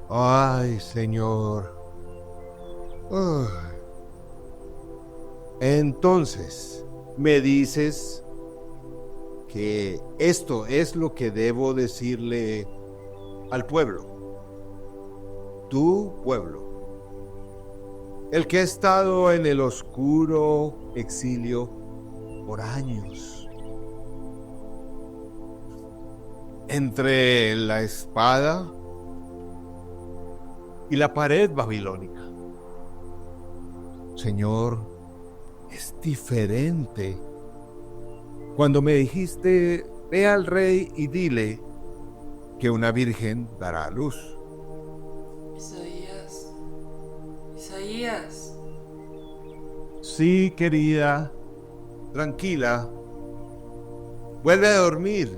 Ay, Señor. Ay. Entonces, me dices que esto es lo que debo decirle al pueblo, tu pueblo, el que ha estado en el oscuro exilio por años, entre la espada y la pared babilónica. Señor, es diferente. Cuando me dijiste, ve al rey y dile que una virgen dará a luz. Isaías, Isaías, Sí, querida, tranquila, vuelve a dormir.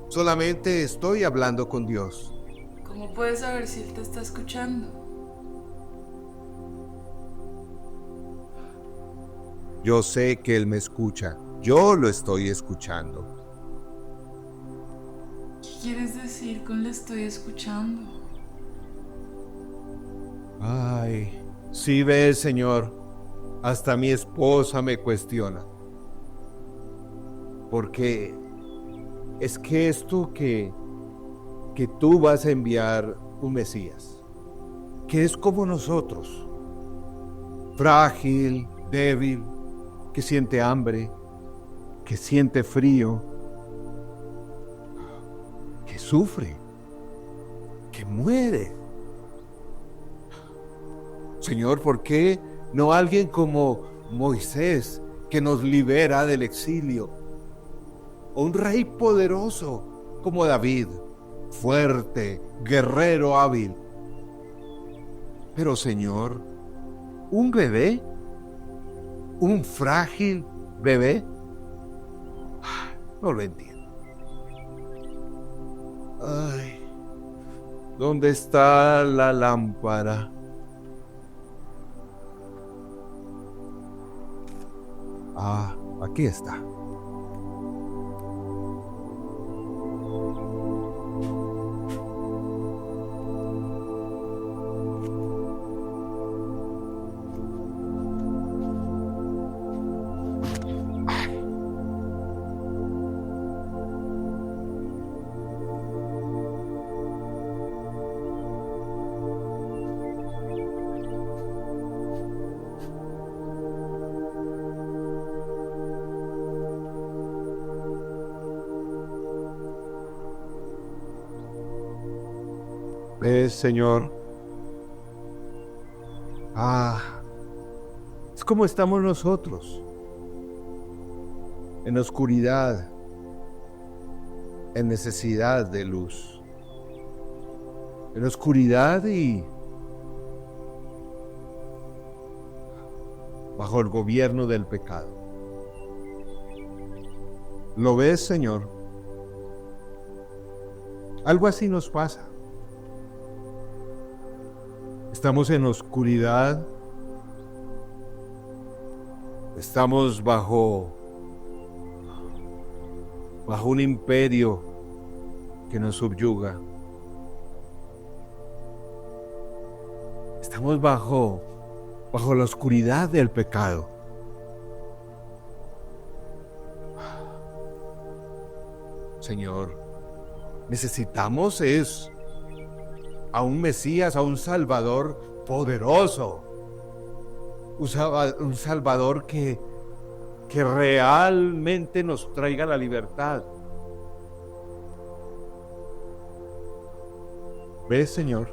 Solamente estoy hablando con Dios. ¿cómo puedes saber si Él te está escuchando? Yo sé que Él me escucha. Yo lo estoy escuchando. ¿Qué quieres decir con le estoy escuchando? Ay, sí ves, Señor, hasta mi esposa me cuestiona. Porque es que esto que tú vas a enviar un Mesías, que es como nosotros, frágil, débil, que siente hambre, que siente frío, que sufre, que muere. Señor, ¿por qué no alguien como Moisés que nos libera del exilio? O un rey poderoso como David, fuerte, guerrero hábil. Pero Señor, ¿un bebé? ¿Un frágil bebé? No lo entiendo. Ay, ¿dónde está la lámpara? Ah, aquí está. ¿Ves, Señor? Ah, es como estamos nosotros, en oscuridad, en necesidad de luz, en oscuridad y bajo el gobierno del pecado. ¿Lo ves, Señor? Algo así nos pasa. Estamos en oscuridad, estamos bajo un imperio que nos subyuga. Estamos bajo la oscuridad del pecado. Señor, necesitamos a un Mesías, a un Salvador poderoso, un Salvador que realmente nos traiga la libertad. ¿Ves, Señor?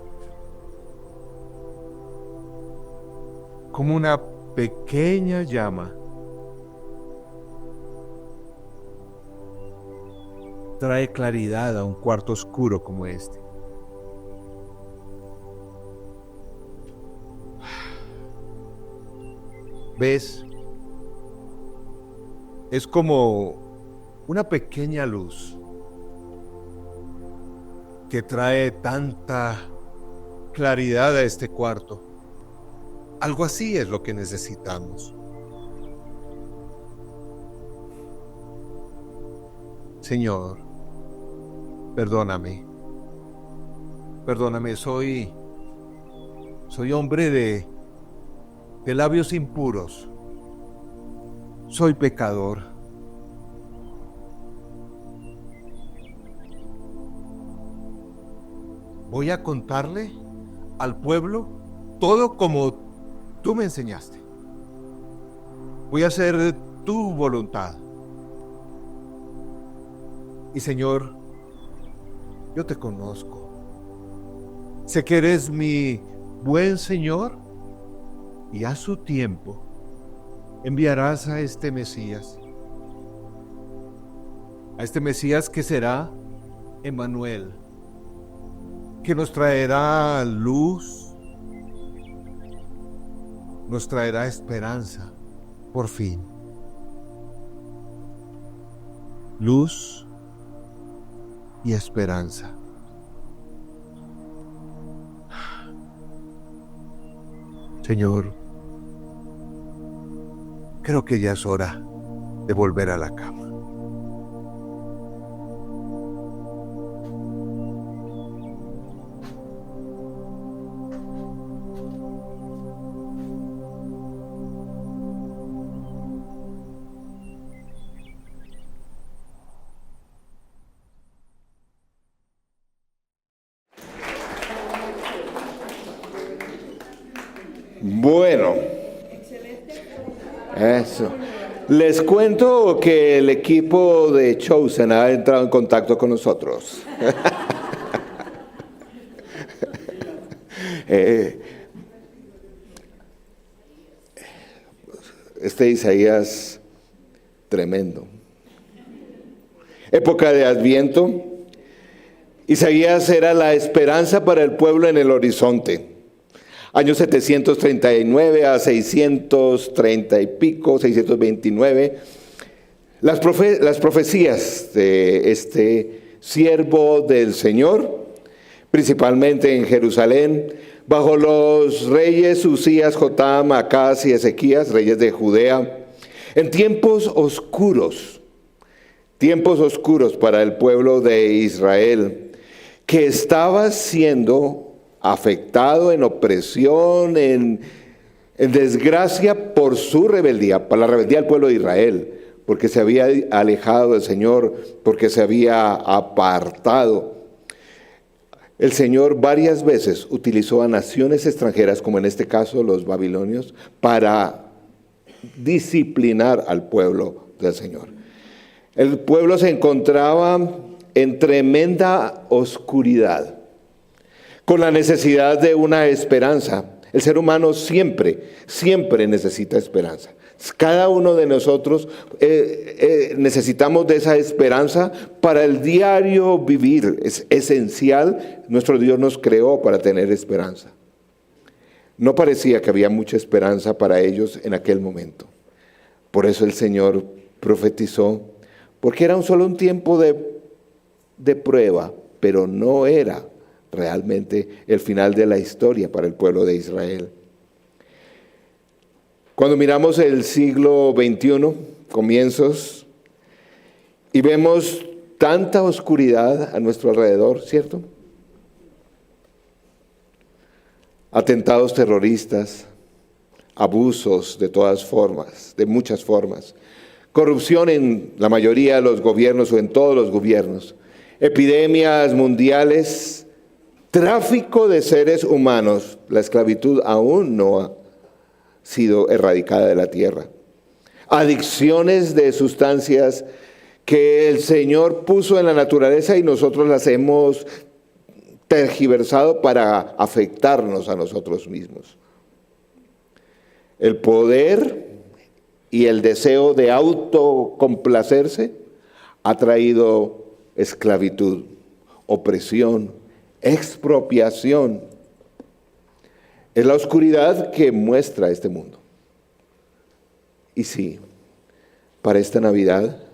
Como una pequeña llama trae claridad a un cuarto oscuro como este. ¿Ves? Es como una pequeña luz que trae tanta claridad a este cuarto. Algo así es lo que necesitamos. Señor, perdóname. Perdóname, soy hombre de labios impuros. Soy pecador. Voy a contarle al pueblo todo como tú me enseñaste. Voy a hacer tu voluntad. Y Señor, yo te conozco. Sé que eres mi buen Señor y a su tiempo enviarás a este Mesías. A este Mesías que será Emmanuel, que nos traerá luz, nos traerá esperanza, por fin. Luz y esperanza. Señor, creo que ya es hora de volver a la cama. Bueno, eso. Les cuento que el equipo de Chosen ha entrado en contacto con nosotros. Este Isaías tremendo. Época de Adviento. Isaías era la esperanza para el pueblo en el horizonte. Años 739 a 630 y pico, 629. Las profecías de este siervo del Señor, principalmente en Jerusalén, bajo los reyes Usías, Jotam, Acaz y Ezequías, reyes de Judea, en tiempos oscuros para el pueblo de Israel, que estaba siendo afectado en opresión, en desgracia por su rebeldía, por la rebeldía del pueblo de Israel, porque se había alejado del Señor, porque se había apartado. El Señor varias veces utilizó a naciones extranjeras, como en este caso los babilonios, para disciplinar al pueblo del Señor. El pueblo se encontraba en tremenda oscuridad, con la necesidad de una esperanza. El ser humano siempre necesita esperanza. Cada uno de nosotros necesitamos de esa esperanza para el diario vivir. Es esencial. Nuestro Dios nos creó para tener esperanza. No parecía que había mucha esperanza para ellos en aquel momento. Por eso el Señor profetizó, porque era solo un tiempo de prueba, pero no era realmente el final de la historia para el pueblo de Israel. Cuando miramos el siglo XXI, comienzos, y vemos tanta oscuridad a nuestro alrededor, ¿cierto? Atentados terroristas, abusos de todas formas, de muchas formas, corrupción en la mayoría de los gobiernos o en todos los gobiernos, epidemias mundiales, tráfico de seres humanos. La esclavitud aún no ha sido erradicada de la tierra. Adicciones de sustancias que el Señor puso en la naturaleza y nosotros las hemos tergiversado para afectarnos a nosotros mismos. El poder y el deseo de autocomplacerse ha traído esclavitud, opresión, expropiación. Es la oscuridad que muestra este mundo. Y sí, para esta Navidad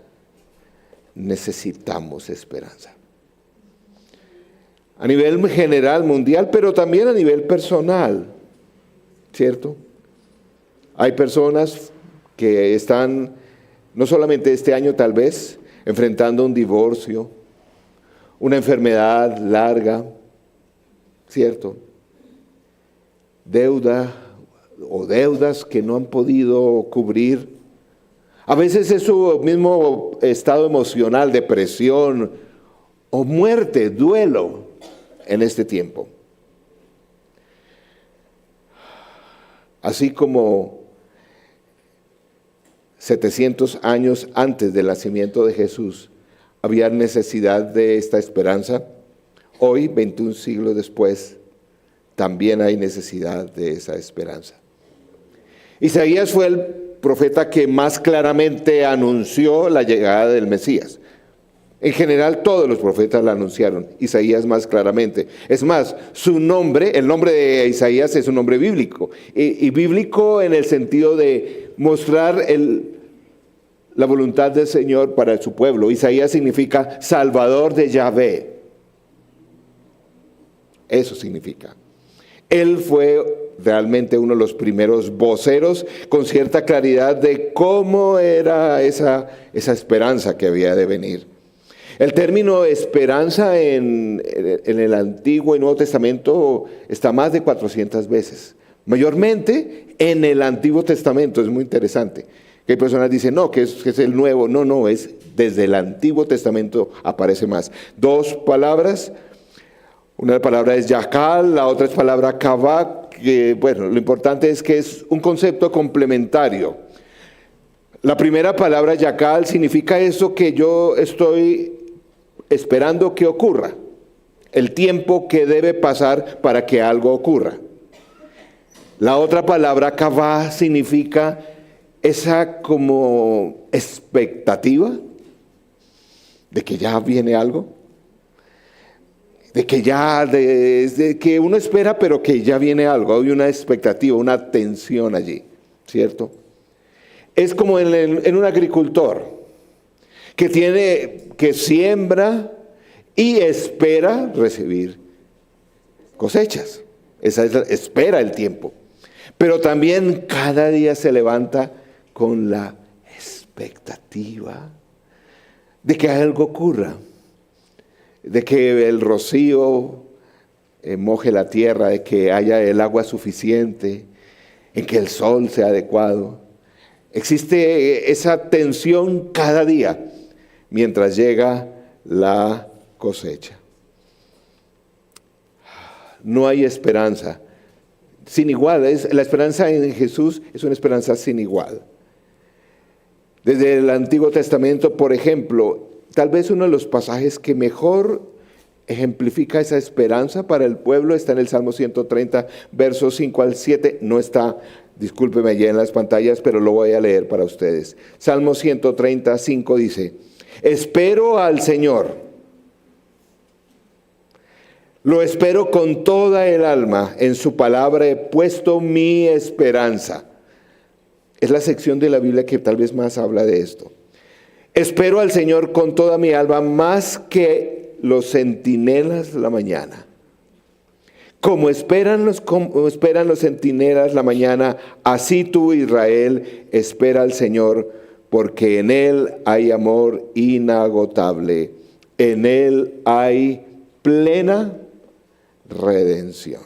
necesitamos esperanza. A nivel general, mundial, pero también a nivel personal, ¿cierto? Hay personas que están, no solamente este año tal vez, enfrentando un divorcio, una enfermedad larga, ¿cierto? Deuda o deudas que no han podido cubrir. A veces es su mismo estado emocional, depresión o muerte, duelo en este tiempo. Así como 700 años antes del nacimiento de Jesús había necesidad de esta esperanza, hoy, 21 siglos después, también hay necesidad de esa esperanza. Isaías fue el profeta que más claramente anunció la llegada del Mesías. En general, todos los profetas la anunciaron, Isaías más claramente. Es más, su nombre, el nombre de Isaías es un nombre bíblico. Y bíblico en el sentido de mostrar la voluntad del Señor para su pueblo. Isaías significa Salvador de Yahvé. Eso significa. Él fue realmente uno de los primeros voceros con cierta claridad de cómo era esa esperanza que había de venir. El término esperanza en el Antiguo y Nuevo Testamento está más de 400 veces. Mayormente en el Antiguo Testamento, es muy interesante. Que hay personas dicen, no, que es el Nuevo. No, es desde el Antiguo Testamento aparece más. 2 palabras. Una palabra es yakal, la otra es palabra kavak, que bueno, lo importante es que es un concepto complementario. La primera palabra yakal significa eso que yo estoy esperando que ocurra, el tiempo que debe pasar para que algo ocurra. La otra palabra kavak significa esa como expectativa de que ya viene algo. De que uno espera, pero que ya viene algo, hay una expectativa, una tensión allí, ¿cierto? Es como en un agricultor que siembra y espera recibir cosechas. Esa es espera el tiempo. Pero también cada día se levanta con la expectativa de que algo ocurra. De que el rocío moje la tierra, de que haya el agua suficiente, en que el sol sea adecuado. Existe esa tensión cada día mientras llega la cosecha. No hay esperanza sin igual. La esperanza en Jesús es una esperanza sin igual. Desde el Antiguo Testamento, por ejemplo, tal vez uno de los pasajes que mejor ejemplifica esa esperanza para el pueblo está en el Salmo 130, versos 5 al 7. No está, discúlpeme, allí en las pantallas, pero lo voy a leer para ustedes. Salmo 130, 5 dice, espero al Señor. Lo espero con toda el alma. En su palabra he puesto mi esperanza. Es la sección de la Biblia que tal vez más habla de esto. Espero al Señor con toda mi alma, más que los centinelas la mañana. Como esperan los centinelas la mañana, así tú, Israel, espera al Señor, porque en Él hay amor inagotable. En Él hay plena redención.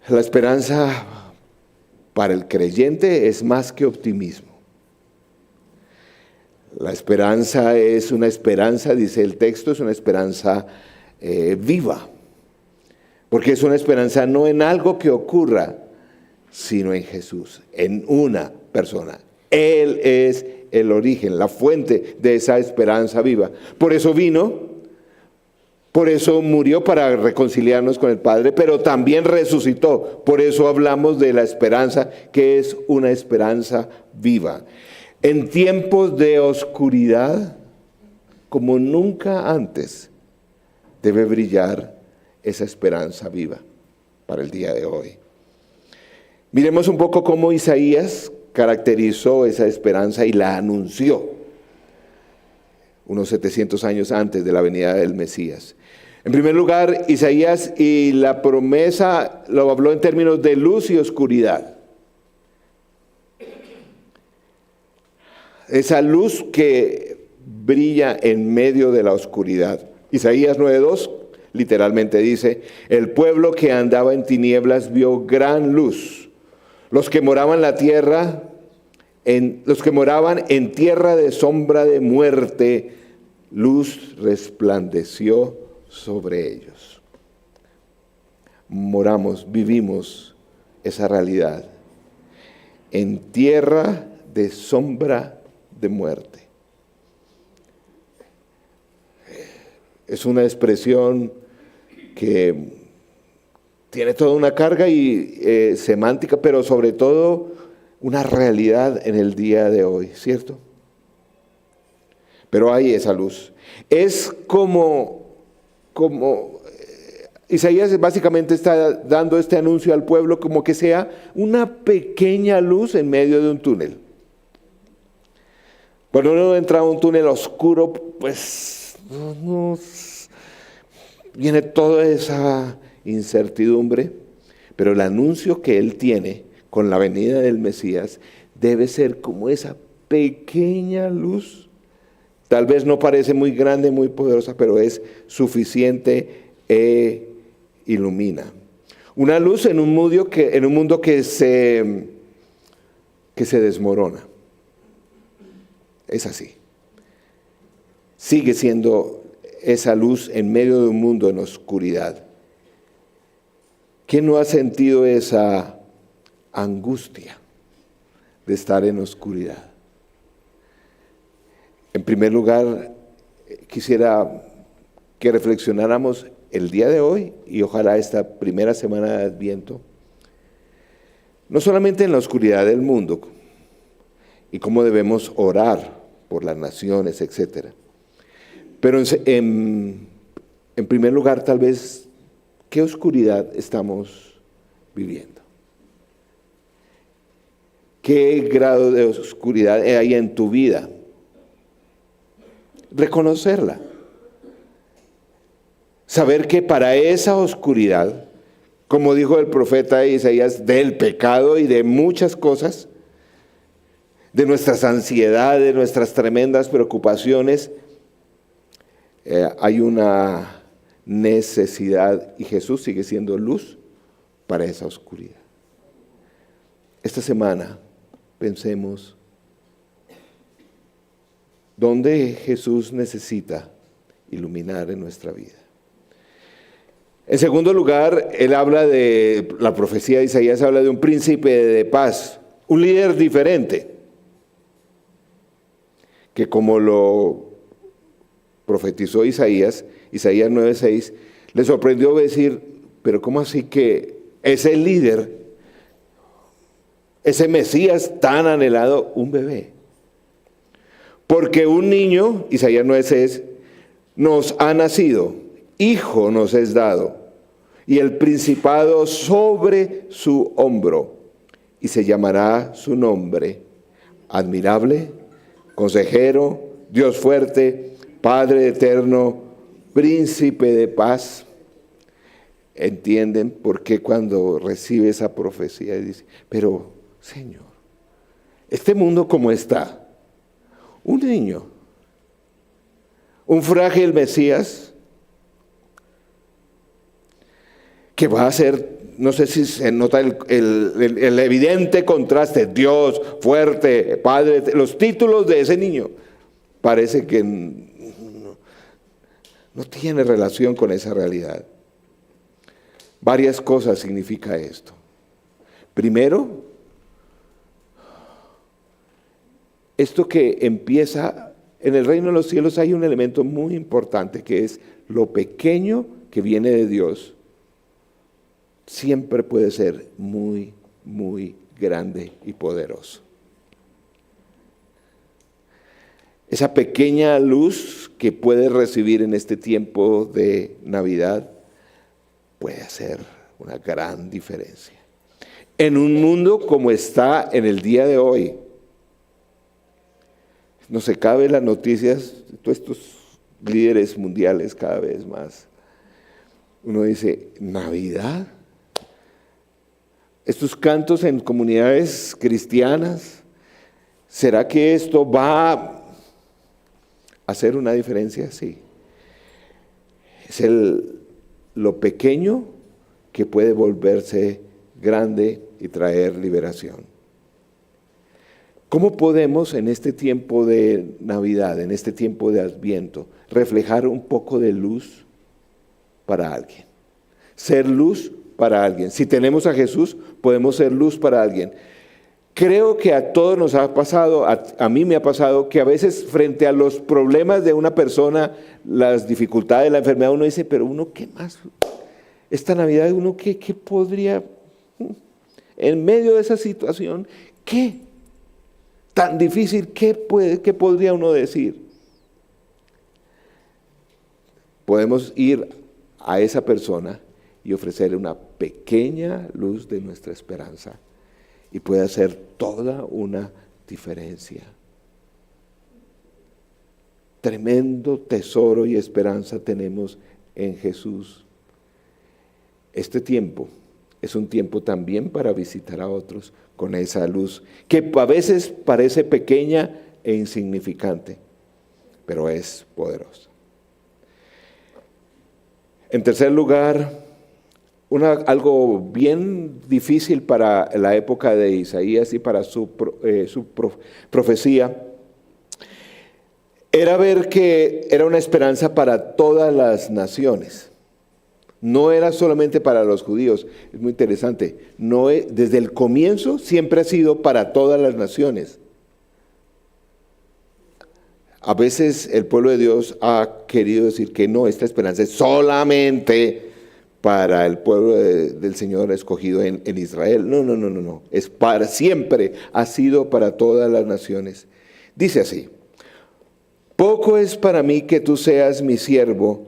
La esperanza para el creyente es más que optimismo. La esperanza es una esperanza, dice el texto, es una esperanza viva. Porque es una esperanza no en algo que ocurra, sino en Jesús, en una persona. Él es el origen, la fuente de esa esperanza viva. Por eso vino, por eso murió para reconciliarnos con el Padre, pero también resucitó. Por eso hablamos de la esperanza, que es una esperanza viva. En tiempos de oscuridad, como nunca antes, debe brillar esa esperanza viva para el día de hoy. Miremos un poco cómo Isaías caracterizó esa esperanza y la anunció unos 700 años antes de la venida del Mesías. En primer lugar, Isaías y la promesa lo habló en términos de luz y oscuridad. Esa luz que brilla en medio de la oscuridad. Isaías 9:2 literalmente dice, el pueblo que andaba en tinieblas vio gran luz. Los que moraban en tierra de sombra de muerte, luz resplandeció sobre ellos. Vivimos esa realidad. En tierra de sombra de muerte. Es una expresión que tiene toda una carga y semántica, pero sobre todo una realidad en el día de hoy, ¿cierto? Pero hay esa luz. Es como Isaías básicamente está dando este anuncio al pueblo como que sea una pequeña luz en medio de un túnel. Cuando uno entra a un túnel oscuro, pues viene toda esa incertidumbre, pero el anuncio que él tiene con la venida del Mesías debe ser como esa pequeña luz. Tal vez no parece muy grande, muy poderosa, pero es suficiente e ilumina. Una luz en un mundo que se desmorona. Es así. Sigue siendo esa luz en medio de un mundo en oscuridad. ¿Quién no ha sentido esa angustia de estar en oscuridad? En primer lugar, quisiera que reflexionáramos el día de hoy y ojalá esta primera semana de Adviento, no solamente en la oscuridad del mundo y cómo debemos orar por las naciones, etc. Pero en primer lugar, tal vez, ¿qué oscuridad estamos viviendo? ¿Qué grado de oscuridad hay en tu vida? Reconocerla. Saber que para esa oscuridad, como dijo el profeta Isaías, del pecado y de muchas cosas, de nuestras ansiedades, de nuestras tremendas preocupaciones, hay una necesidad y Jesús sigue siendo luz para esa oscuridad. Esta semana pensemos dónde Jesús necesita iluminar en nuestra vida. En segundo lugar, él habla de, la profecía de Isaías habla de un príncipe de paz, un líder diferente, que como lo profetizó Isaías 9:6, le sorprendió decir, pero ¿cómo así que ese líder, ese Mesías tan anhelado, un bebé? Porque un niño, Isaías 9:6, nos ha nacido, hijo nos es dado, y el principado sobre su hombro, y se llamará su nombre, admirable, consejero, Dios fuerte, Padre eterno, príncipe de paz. ¿Entienden por qué cuando recibe esa profecía dice, pero Señor, este mundo como está? Un niño, un frágil Mesías, que va a ser, no sé si se nota el evidente contraste, Dios, fuerte, Padre, los títulos de ese niño, parece que no tiene relación con esa realidad. Varias cosas significa esto. Primero, esto que empieza, en el reino de los cielos hay un elemento muy importante que es lo pequeño que viene de Dios. Siempre puede ser muy, muy grande y poderoso. Esa pequeña luz que puedes recibir en este tiempo de Navidad puede hacer una gran diferencia. En un mundo como está en el día de hoy, no se cabe las noticias, todos estos líderes mundiales cada vez más. Uno dice, ¿Navidad? Estos cantos en comunidades cristianas, ¿será que esto va a hacer una diferencia? Sí. Es lo pequeño que puede volverse grande y traer liberación. ¿Cómo podemos en este tiempo de Navidad, en este tiempo de Adviento, reflejar un poco de luz para alguien? Ser luz para alguien. Si tenemos a Jesús, podemos ser luz para alguien. Creo que a todos nos ha pasado, a mí me ha pasado, que a veces frente a los problemas de una persona, las dificultades, la enfermedad, uno dice, pero uno, ¿qué más? Esta Navidad, uno, ¿qué podría, en medio de esa situación, qué tan difícil, qué podría uno decir? Podemos ir a esa persona y ofrecerle una pequeña luz de nuestra esperanza. Y puede hacer toda una diferencia. Tremendo tesoro y esperanza tenemos en Jesús. Este tiempo es un tiempo también para visitar a otros con esa luz, que a veces parece pequeña e insignificante, pero es poderosa. En tercer lugar, algo bien difícil para la época de Isaías y para su profecía, era ver que era una esperanza para todas las naciones. No era solamente para los judíos. Es muy interesante. Desde el comienzo siempre ha sido para todas las naciones. A veces el pueblo de Dios ha querido decir que no, esta esperanza es solamente para el pueblo del Señor escogido en Israel. No. Es para siempre, ha sido para todas las naciones. Dice así: poco es para mí que tú seas mi siervo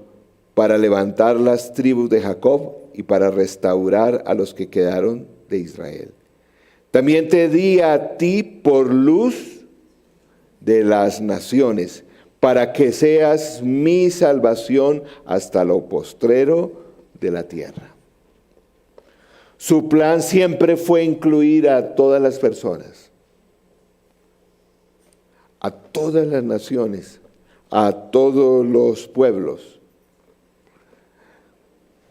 para levantar las tribus de Jacob y para restaurar a los que quedaron de Israel. También te di a ti por luz de las naciones, para que seas mi salvación hasta lo postrero de la tierra. Su plan siempre fue incluir a todas las personas, a todas las naciones, a todos los pueblos.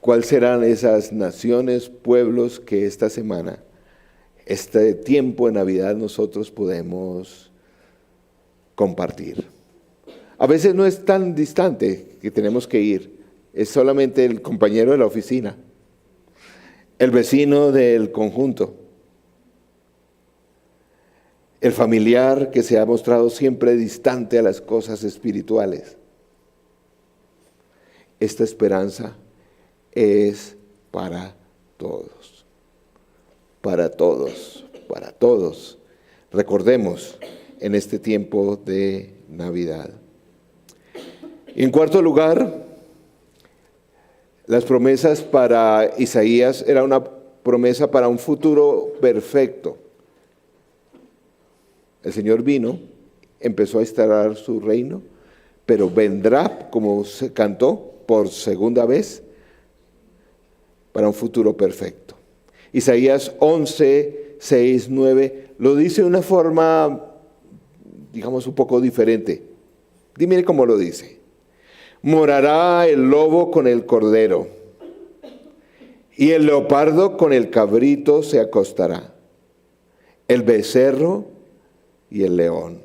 ¿Cuáles serán esas naciones, pueblos que esta semana, este tiempo de Navidad, nosotros podemos compartir? A veces no es tan distante que tenemos que ir. Es solamente el compañero de la oficina, el vecino del conjunto, el familiar que se ha mostrado siempre distante a las cosas espirituales. Esta esperanza es para todos, para todos, para todos. Recordemos en este tiempo de Navidad. Y en cuarto lugar, las promesas para Isaías era una promesa para un futuro perfecto. El Señor vino, empezó a instalar su reino, pero vendrá, como se cantó, por segunda vez, para un futuro perfecto. Isaías 11, 6, 9, lo dice de una forma, digamos, un poco diferente. Dime cómo lo dice. Morará el lobo con el cordero, y el leopardo con el cabrito se acostará, el becerro y el león,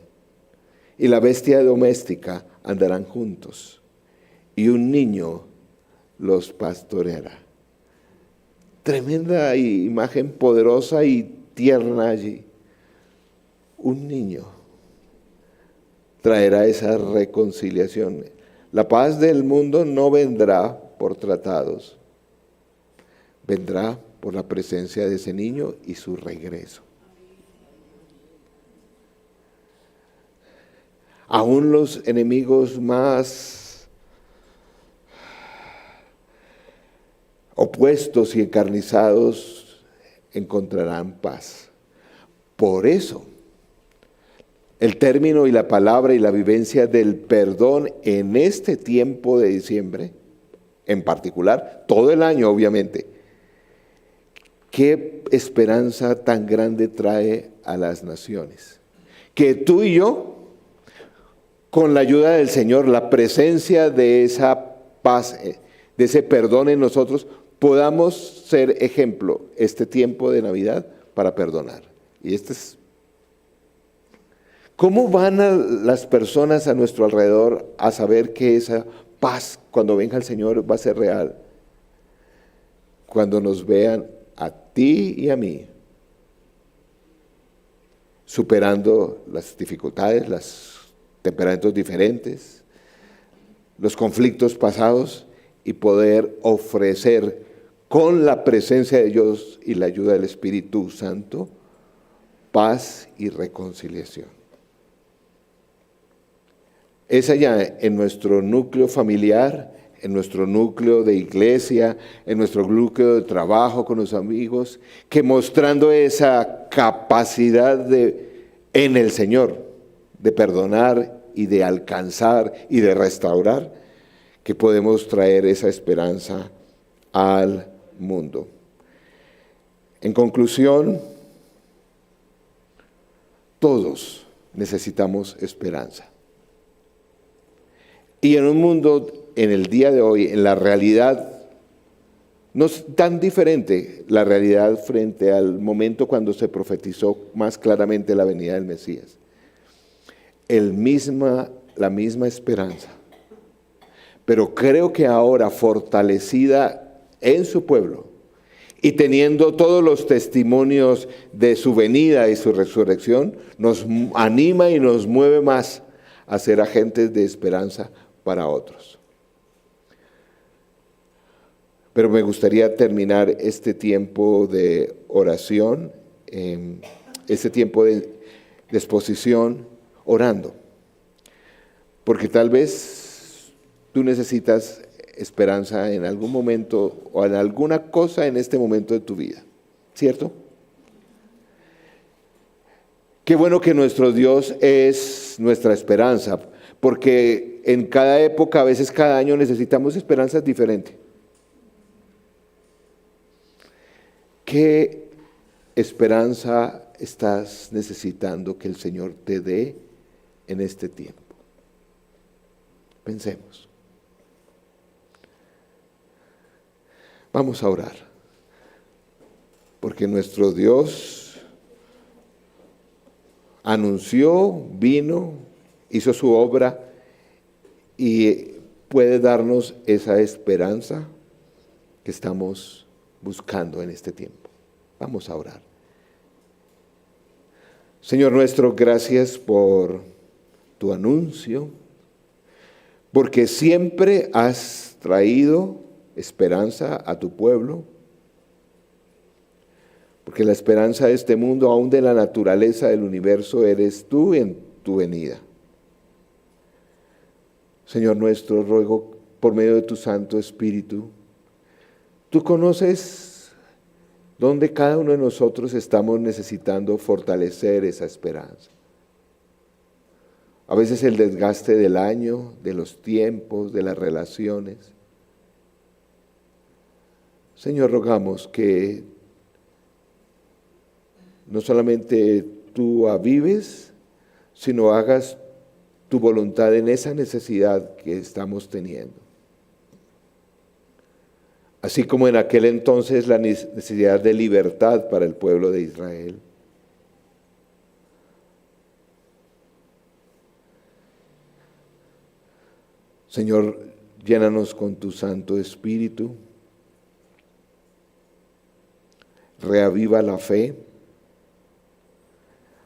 y la bestia doméstica andarán juntos, y un niño los pastoreará. Tremenda imagen poderosa y tierna allí. Un niño traerá esa reconciliación. La paz del mundo no vendrá por tratados, vendrá por la presencia de ese niño y su regreso. Aún los enemigos más opuestos y encarnizados encontrarán paz. Por eso, el término y la palabra y la vivencia del perdón en este tiempo de diciembre, en particular, todo el año obviamente, qué esperanza tan grande trae a las naciones. Que tú y yo, con la ayuda del Señor, la presencia de esa paz, de ese perdón en nosotros, podamos ser ejemplo este tiempo de Navidad para perdonar. Y ¿cómo van las personas a nuestro alrededor a saber que esa paz cuando venga el Señor va a ser real? Cuando nos vean a ti y a mí superando las dificultades, los temperamentos diferentes, los conflictos pasados, y poder ofrecer con la presencia de Dios y la ayuda del Espíritu Santo paz y reconciliación. Es allá en nuestro núcleo familiar, en nuestro núcleo de iglesia, en nuestro núcleo de trabajo con los amigos, que mostrando esa capacidad en el Señor de perdonar y de alcanzar y de restaurar, que podemos traer esa esperanza al mundo. En conclusión, todos necesitamos esperanza. Y en un mundo, en el día de hoy, en la realidad, no es tan diferente la realidad frente al momento cuando se profetizó más claramente la venida del Mesías. La misma esperanza. Pero creo que ahora fortalecida en su pueblo y teniendo todos los testimonios de su venida y su resurrección, nos anima y nos mueve más a ser agentes de esperanza para otros. Pero me gustaría terminar este tiempo de oración, este tiempo de exposición, orando. Porque tal vez tú necesitas esperanza en algún momento o en alguna cosa en este momento de tu vida, ¿cierto? Qué bueno que nuestro Dios es nuestra esperanza, porque en cada época, a veces cada año, necesitamos esperanzas diferentes. ¿Qué esperanza estás necesitando que el Señor te dé en este tiempo? Pensemos. Vamos a orar, porque nuestro Dios anunció, vino, hizo su obra y puede darnos esa esperanza que estamos buscando en este tiempo. Vamos a orar. Señor nuestro, gracias por tu anuncio, porque siempre has traído esperanza a tu pueblo, porque la esperanza de este mundo, aún de la naturaleza del universo, eres tú en tu venida. Señor nuestro, ruego por medio de tu Santo Espíritu, tú conoces dónde cada uno de nosotros estamos necesitando fortalecer esa esperanza. A veces el desgaste del año, de los tiempos, de las relaciones. Señor, rogamos que no solamente tú avives, sino hagas tu voluntad en esa necesidad que estamos teniendo. Así como en aquel entonces la necesidad de libertad para el pueblo de Israel. Señor, llénanos con tu Santo Espíritu. Reaviva la fe,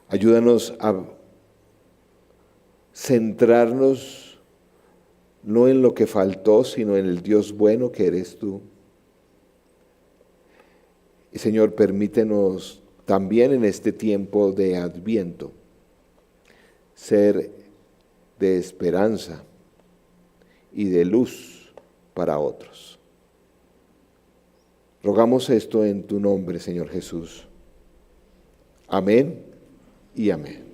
ayúdanos a centrarnos no en lo que faltó, sino en el Dios bueno que eres tú. Y Señor, permítenos también en este tiempo de Adviento ser de esperanza y de luz para otros. Rogamos esto en tu nombre, Señor Jesús. Amén y amén.